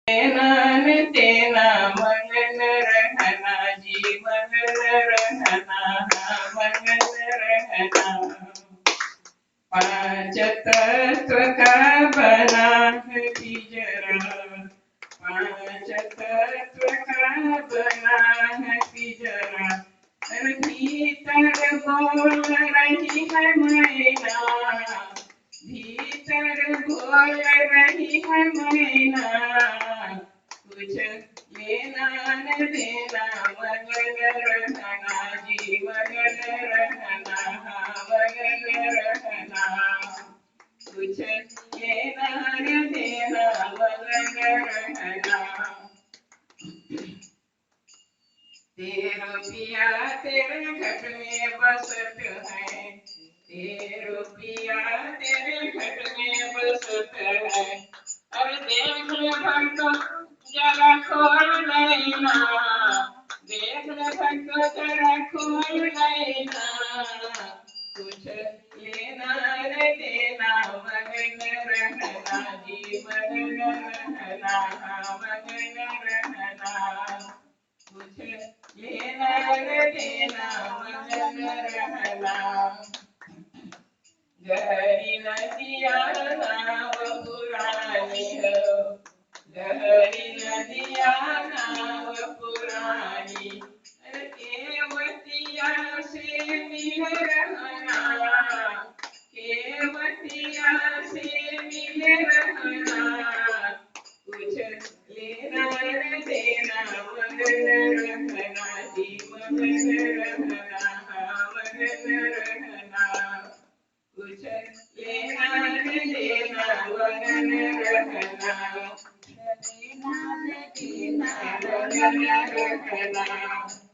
तेना न तेना मगन रहना जीवन रहना मगन रहना। पांच तत्व का बना है पिंजरा, पांच तत्व का बना है पिंजरा। भीतर बोल रही है मैना, भीतर बोल रही है मैना। कुछ लेना न देना मगन रहना जीवन रहना मगन रहना। कुछ लेना न देना मगन रहना। तेरो पिया तेरे घट में बसत है, तेरो पिया तेरे घट में बसत है। अरे देख ले भक्त जरा खोल नैना, देख ले भक्त जरा खोल नैना। कुछ लेना रे देना मगन रहना जीवन रहना मगन रहना। कुछ लेना रे देना मगन रहना। गहरी नदिया नाव पुरानी हो, गहरी नदिया नाव पुरानी। केवटिया से मिल रहना, केवटिया से मिल रहना। कुछ लेना न देना मगन रहना जीवन रहना मगन रहना। कुछ लेना न देना मगन रहना, लेना न देना मगन रहना।